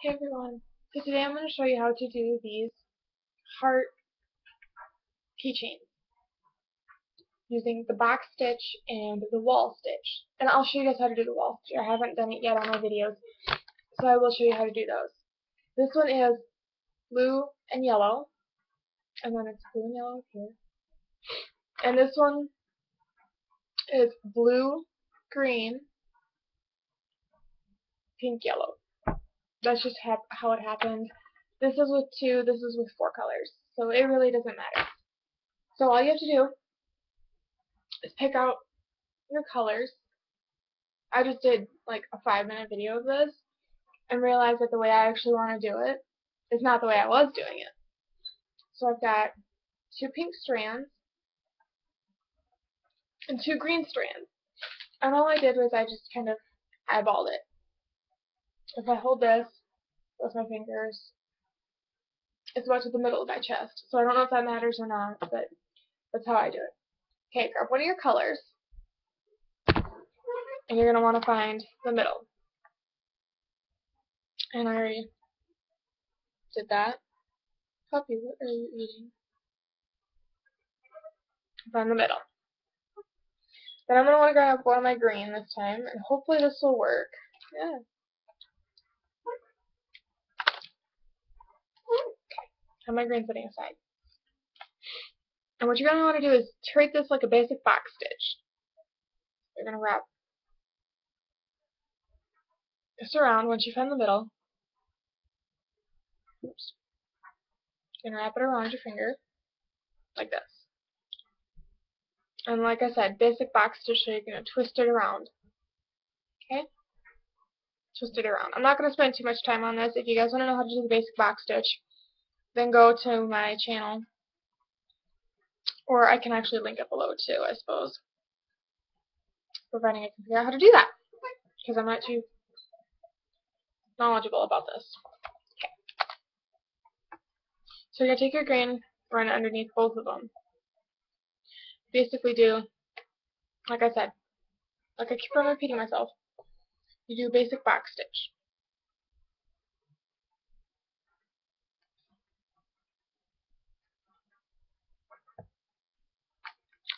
Hey everyone, so today I'm going to show you how to do these heart keychains using the box stitch and the wall stitch. And I'll show you guys how to do the wall stitch. I haven't done it yet on my videos, so I will show you how to do those. This one is blue and yellow, and then it's blue and yellow here. And this one is blue, green, pink, yellow. That's just how it happened. This is with 2, this is with 4 colors, so it really doesn't matter. So all you have to do is pick out your colors. I just did like a 5-minute video of this and realized that the way I actually want to do it is not the way I was doing it. So I've got 2 pink strands and 2 green strands. And all I did was I just kind of eyeballed it. If I hold this with my fingers, it's about to the middle of my chest. So I don't know if that matters or not, but that's how I do it. Okay, grab one of your colors, and you're going to want to find the middle. And I already did that. Puppy, what are you eating? Find the middle. Then I'm going to want to grab one of my green this time, and hopefully this will work. Yeah. Okay, have my green sitting aside. And what you're going to want to do is treat this like a basic box stitch. You're going to wrap this around once you find the middle. Oops. You're going to wrap it around your finger, like this. And like I said, basic box stitch, so you're going to twist it around. Okay? Twist it around. I'm not going to spend too much time on this. If you guys want to know how to do the basic box stitch, then go to my channel. Or I can actually link it below too, I suppose. Providing I can figure out how to do that. Because I'm not too knowledgeable about this. Okay. So you're going to take your green, run it underneath both of them. Basically do, like I said, like I keep on repeating myself, you do a basic box stitch.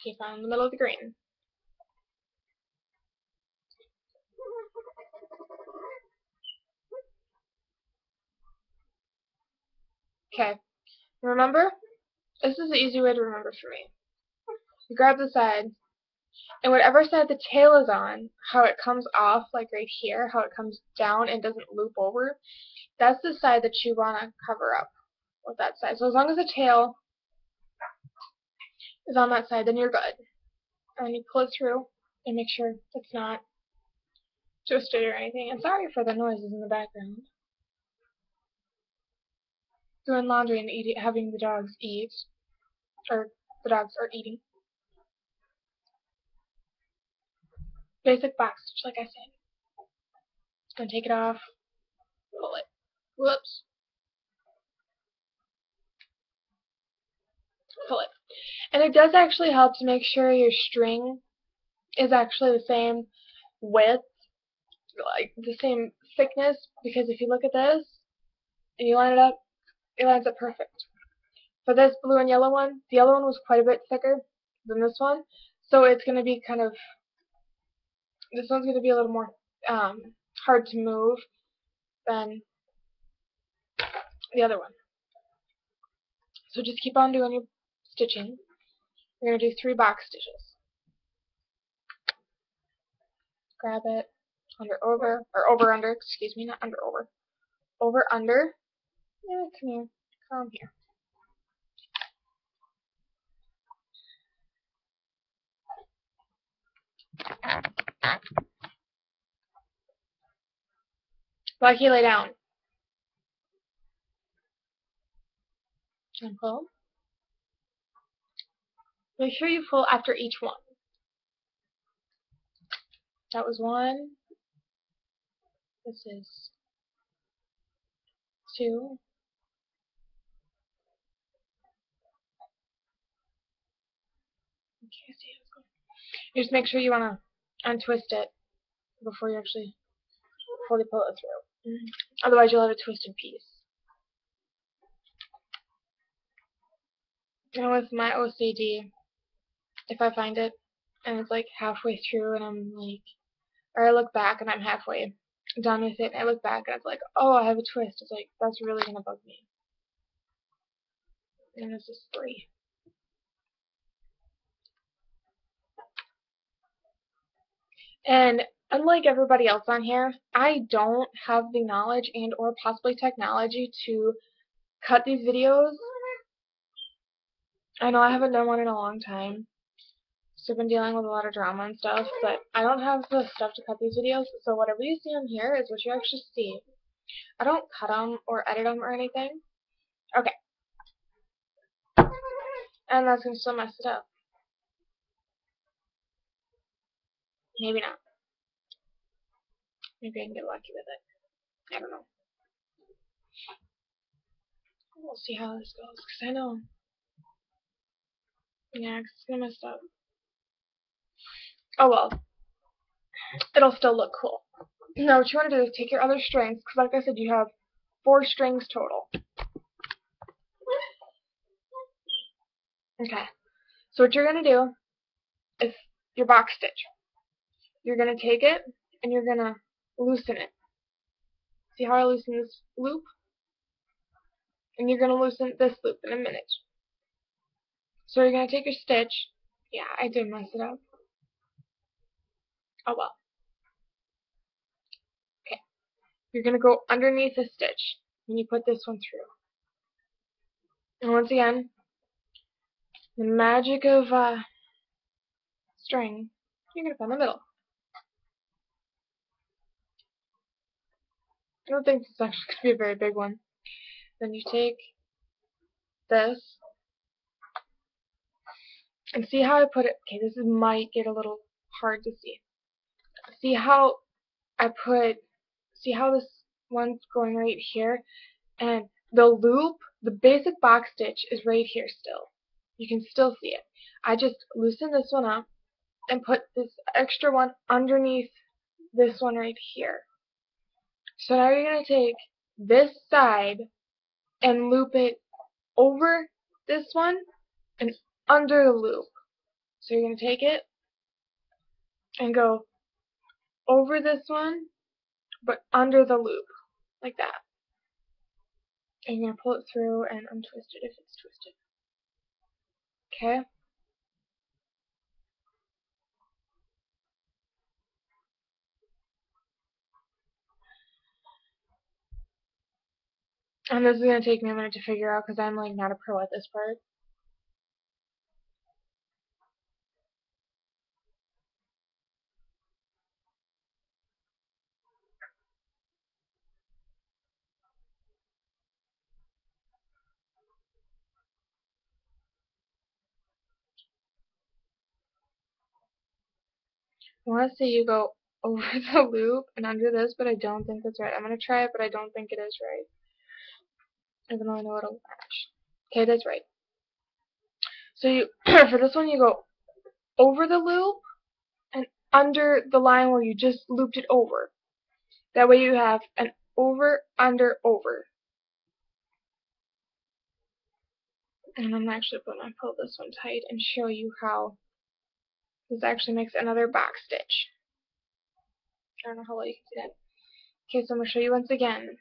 Okay, find the middle of the green. Okay, remember, this is the easy way to remember for me. You grab the side, and whatever side the tail is on, how it comes off, like right here, how it comes down and doesn't loop over, that's the side that you want to cover up with that side. So as long as the tail is on that side, then you're good. And you pull it through and make sure it's not twisted or anything. And sorry for the noises in the background. Doing laundry and having the dogs eat, or the dogs are eating. Basic box stitch, like I said. Just gonna take it off, pull it. Whoops. Pull it. And it does actually help to make sure your string is actually the same width, like the same thickness, because if you look at this and you line it up, it lines up perfect. For this blue and yellow one, the yellow one was quite a bit thicker than this one, so it's going to be kind of, this one's going to be a little more hard to move than the other one. So just keep on doing your stitching. You're going to do 3 box stitches. Grab it, under, over, or over, under, excuse me, not under, over. Over, under. Yeah, come here. Come here. Lucky, lay down. And pull. Make sure you pull after each one. That was 1. This is 2. Okay, see how it's going. You just make sure you want to untwist it before you actually fully pull it through. Otherwise you'll have a twisted piece. And with my OCD, if I find it and it's like halfway through and I'm like, or I look back and I'm halfway done with it and I look back and it's like, oh, I have a twist. It's like, that's really gonna bug me. And this is 3. And unlike everybody else on here, I don't have the knowledge and or possibly technology to cut these videos. I know I haven't done one in a long time, so I've been dealing with a lot of drama and stuff, but I don't have the stuff to cut these videos, so whatever you see on here is what you actually see. I don't cut them or edit them or anything. Okay. And that's going to still mess it up. Maybe not. Maybe I can get lucky with it. I don't know. We'll see how this goes, because I know. Yeah, because it's going to mess up. Oh well. It'll still look cool. Now what you want to do is take your other strings, because like I said, you have 4 strings total. Okay. So what you're going to do is your box stitch. You're going to take it and you're going to loosen it. See how I loosen this loop? And you're going to loosen this loop in a minute. So you're going to take your stitch. Yeah, I did mess it up. Oh well. Okay. You're going to go underneath the stitch and you put this one through. And once again, the magic of string, you're going to find the middle. I don't think this is actually going to be a very big one. Then you take this and see how I put it. Okay, this might get a little hard to see. See how I put, see how this one's going right here, and the loop, the basic box stitch is right here still. You can still see it. I just loosen this one up and put this extra one underneath this one right here. So now you're going to take this side and loop it over this one and under the loop. So you're going to take it and go over this one but under the loop, like that. And you're going to pull it through and untwist it if it's twisted. Okay? And this is going to take me a minute to figure out because I'm like not a pro at this part. I want to say you go over the loop and under this, but I don't think that's right. I'm going to try it, but I don't think it is right. Even though I know it'll match. Okay, that's right. So you, for this one, you go over the loop and under the line where you just looped it over. That way you have an over, under, over. And I'm actually going to pull this one tight and show you how this actually makes another box stitch. I don't know how well you can see that. Okay, so I'm going to show you once again.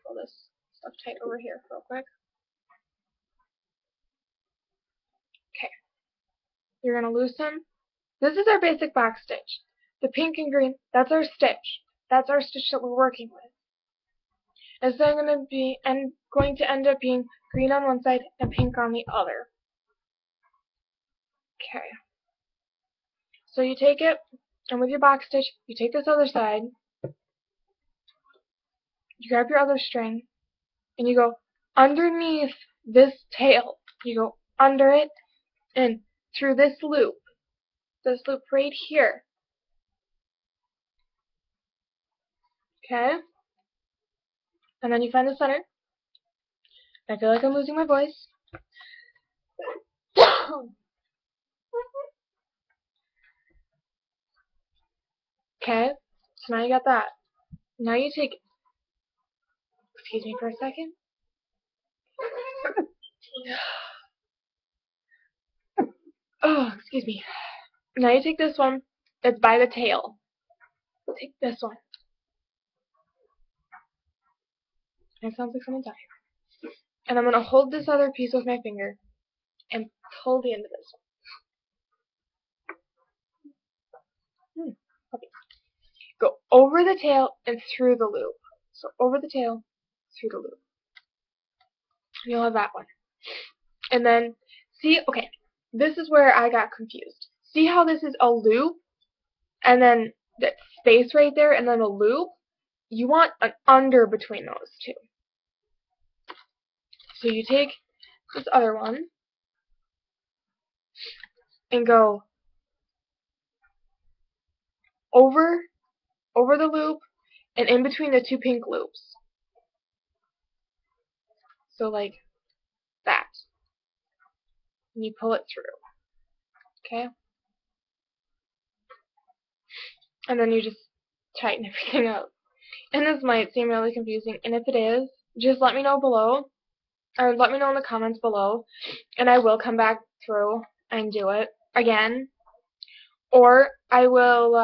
Pull this stuff tight over here real quick. Okay. You're going to loosen. This is our basic box stitch. The pink and green, that's our stitch. That's our stitch that we're working with. It's then going to end up being green on one side and pink on the other. Okay. So you take it, and with your box stitch, you take this other side, you grab your other string, and you go underneath this tail. You go under it and through this loop right here. Okay? And then you find the center. I feel like I'm losing my voice. Okay? So now you got that. Now you take, excuse me for a second. Oh, excuse me. Now you take this one that's by the tail. Take this one. It sounds like someone's dying. And I'm going to hold this other piece with my finger and pull the end of this one. Okay. Go over the tail and through the loop. So over the tail, through the loop. You'll have that one. And then, see, okay, this is where I got confused. See how this is a loop, and then that space right there, and then a loop? You want an under between those two. So you take this other one, and go over the loop, and in between the two pink loops. So like that. And you pull it through. Okay? And then you just tighten everything up. And this might seem really confusing, and if it is, just let me know below, or let me know in the comments below, and I will come back through and do it again. Or I will,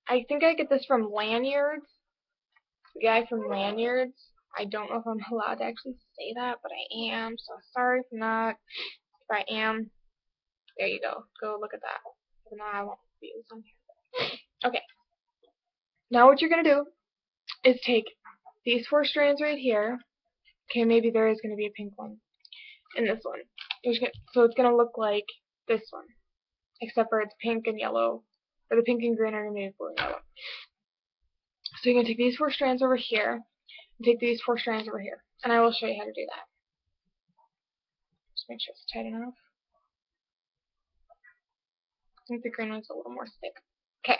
I think I get this from Lanyards. The guy from Lanyards. I don't know if I'm allowed to actually say that, but I am, so sorry for not. If I am, there you go. Go look at that. Even though I won't be on here. Okay. Now what you're going to do is take these 4 strands right here. Okay, maybe there is going to be a pink one in this one. So it's going to look like this one, except for it's pink and yellow, or the pink and green are going to be blue and yellow. So you're going to take these 4 strands over here, and take these 4 strands over here, and I will show you how to do that. Just make sure it's tight enough. I think the green one's a little more thick. Okay,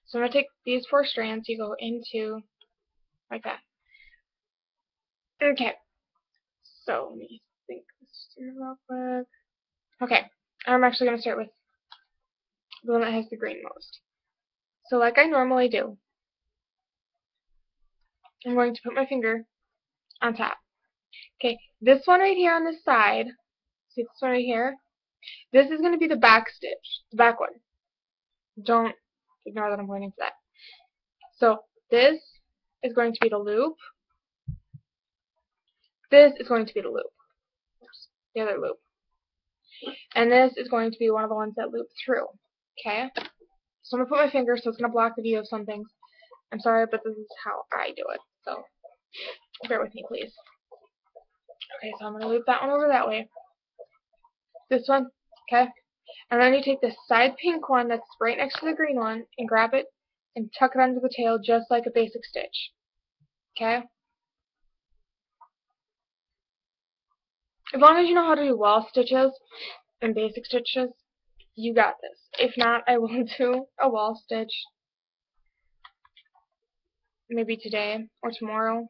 so I'm going to take these 4 strands, you go into, like that. Okay, so let me think this through real quick. Okay, I'm actually going to start with the one that has the green most. So like I normally do, I'm going to put my finger on top. Okay, this one right here on this side, see this one right here? This is going to be the back stitch, the back one. Don't ignore that I'm pointing to that. So this is going to be the loop. This is going to be the loop. Oops, the other loop. And this is going to be one of the ones that loop through. Okay? So I'm going to put my finger so it's going to block the view of some things. I'm sorry, but this is how I do it. So bear with me, please. Okay, so I'm going to loop that one over that way. This one, okay? And then you take the side pink one that's right next to the green one and grab it and tuck it under the tail just like a basic stitch. Okay? As long as you know how to do wall stitches and basic stitches, you got this. If not, I will do a wall stitch maybe today or tomorrow.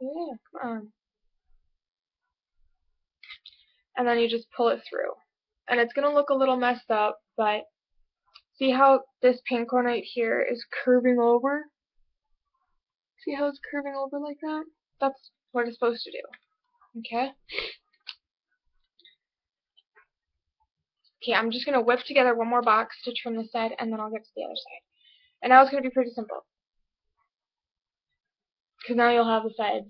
Yeah, come on. And then you just pull it through. And it's going to look a little messed up, but see how this pink one right here is curving over? See how it's curving over like that? That's what it's supposed to do. Okay? Okay, I'm just going to whip together one more box stitch from this side, and then I'll get to the other side. And now it's going to be pretty simple. Because now you'll have the sides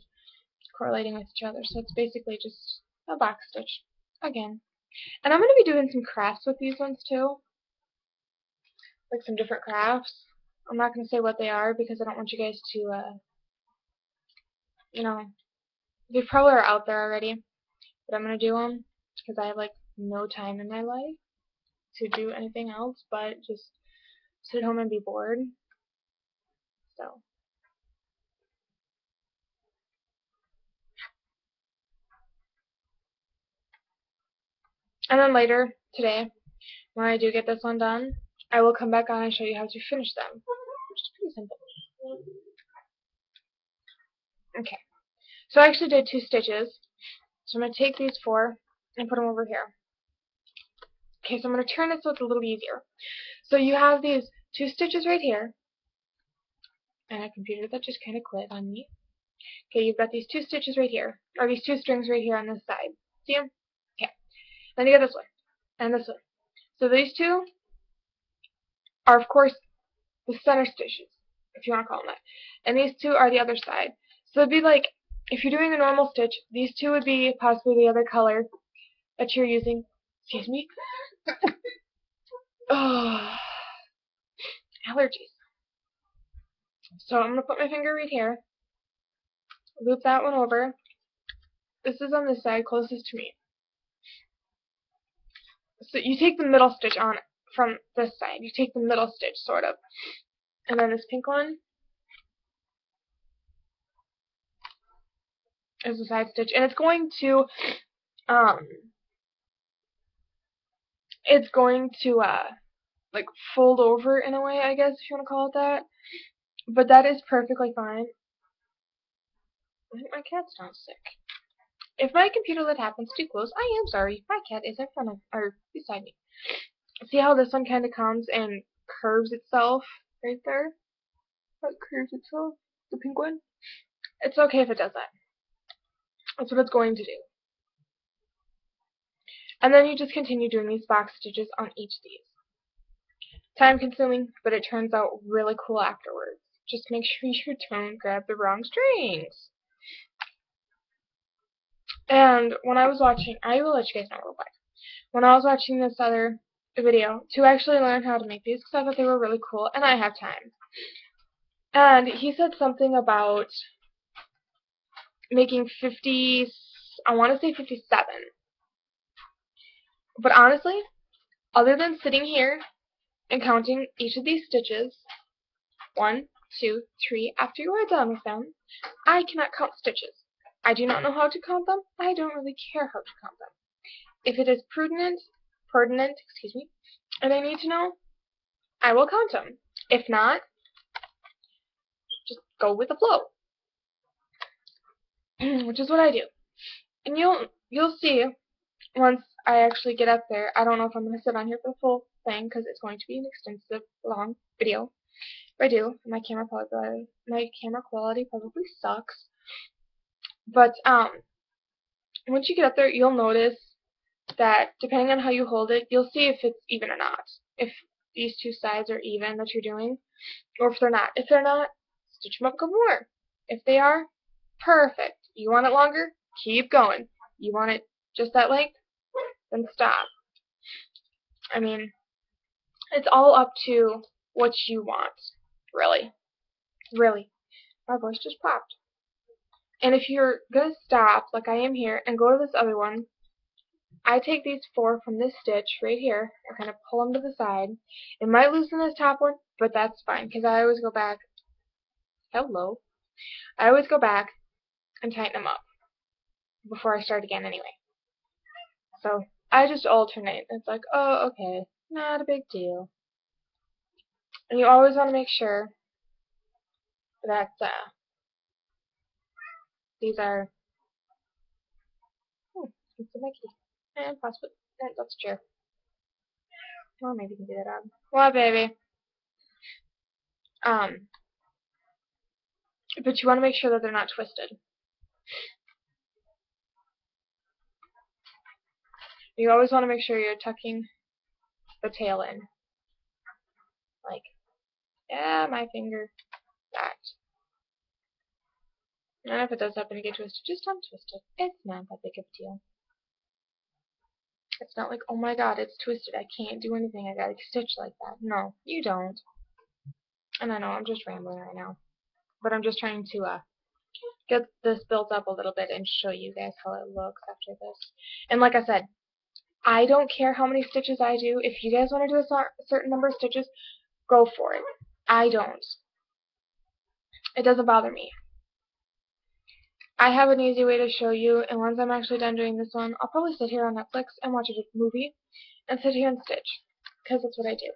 correlating with each other. So it's basically just a box stitch again. And I'm going to be doing some crafts with these ones too. Like some different crafts. I'm not going to say what they are because I don't want you guys to, you know, they probably are out there already. But I'm going to do them because I have like no time in my life to do anything else but just sit at home and be bored. So. And then later today, when I do get this one done, I will come back on and show you how to finish them, which is pretty simple. Okay, so I actually did 2 stitches, so I'm going to take these 4 and put them over here. Okay, so I'm going to turn it so it's a little easier. So you have these 2 stitches right here, and a computer that just kind of quit on me. Okay, you've got these 2 stitches right here, or these 2 strings right here on this side. See them? Okay. Then you got this one, and this one. So these 2 are, of course, the center stitches, if you want to call them that. And these 2 are the other side. So it'd be like, if you're doing a normal stitch, these 2 would be possibly the other color that you're using. Excuse me. Oh, allergies. So I'm going to put my finger right here, loop that one over. This is on this side closest to me. So you take the middle stitch on from this side. You take the middle stitch, sort of. And then this pink one is the side stitch. And it's going to, like, fold over in a way, I guess, if you want to call it that. But that is perfectly fine. I think my cat's not sick. If my computer lid happens too close, I am sorry. My cat is in front of, or beside me. See how this one kind of comes and curves itself right there? How it curves itself? The pink one? It's okay if it does that. That's what it's going to do. And then you just continue doing these box stitches on each of these. Time consuming, but it turns out really cool afterwards. Just make sure you don't grab the wrong strings. And when I was watching, I will let you guys know real quick. When I was watching this other video to actually learn how to make these, because I thought they were really cool, and I have time. And he said something about making 50, I want to say 57. But honestly, other than sitting here and counting each of these stitches, 1, 2, 3, after you are done with them, I cannot count stitches. I do not know how to count them. I don't really care how to count them. If it is pertinent, and I need to know, I will count them. If not, just go with the flow. Which is what I do. And you'll see once I actually get up there. I don't know if I'm going to sit on here for the full thing because it's going to be an extensive, long video. If I do, my camera quality probably sucks. But once you get up there, you'll notice that depending on how you hold it, you'll see if it's even or not. If these 2 sides are even that you're doing, or if they're not. If they're not, stitch them up a couple more. If they are, perfect. You want it longer? Keep going. You want it just that length? Then stop. I mean, it's all up to what you want, really. Really. My voice just popped. And if you're going to stop, like I am here, and go to this other one, I take these 4 from this stitch right here, and kind of pull them to the side. It might loosen this top one, but that's fine, because I always go back. Hello. I always go back and tighten them up before I start again anyway. So I just alternate. It's like, oh, okay, not a big deal. And you always want to make sure that these are, it's a Mickey, and possibly, that's a chair. Or maybe you can do that on. What, baby? But you want to make sure that they're not twisted. You always want to make sure you're tucking the tail in. Like, yeah, my finger, that. And if it does happen to get twisted, just untwist it. It's not that big of a deal. It's not like, oh my god, it's twisted, I can't do anything, I gotta stitch like that. No, you don't. And I know, I'm just rambling right now. But I'm just trying to get this built up a little bit and show you guys how it looks after this. And like I said, I don't care how many stitches I do. If you guys want to do a certain number of stitches, go for it. I don't. It doesn't bother me. I have an easy way to show you, and once I'm actually done doing this one, I'll probably sit here on Netflix and watch a movie and sit here and stitch, because that's what I do.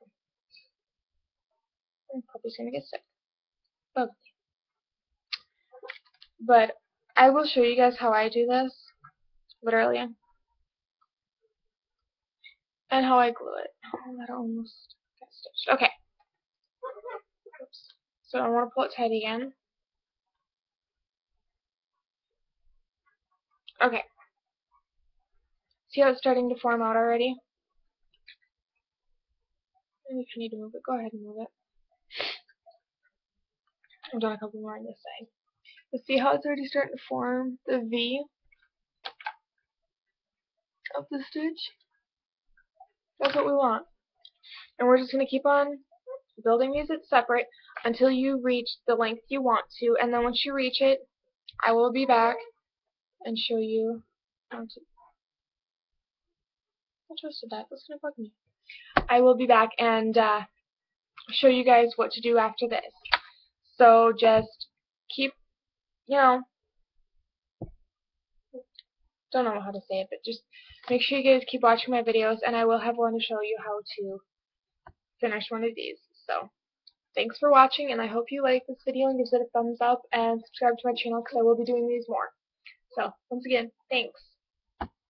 I'm probably going to get sick. But I will show you guys how I do this, literally. and how I glue it. Oh, that almost got stitched. Okay. Oops. So I want to pull it tight again. Okay. See how it's starting to form out already? And if you need to move it, go ahead and move it. I've done a couple more on this side. But see how it's already starting to form the V of the stitch? That's what we want. And we're just going to keep on building these separate until you reach the length you want to, and then once you reach it, I will be back and show you how to... I twisted that. That's going to bug me. I will be back and show you guys what to do after this. So just keep, don't know how to say it, but just make sure you guys keep watching my videos, and I will have one to show you how to finish one of these. So thanks for watching, and I hope you like this video and give it a thumbs up and subscribe to my channel because I will be doing these more. So once again, thanks.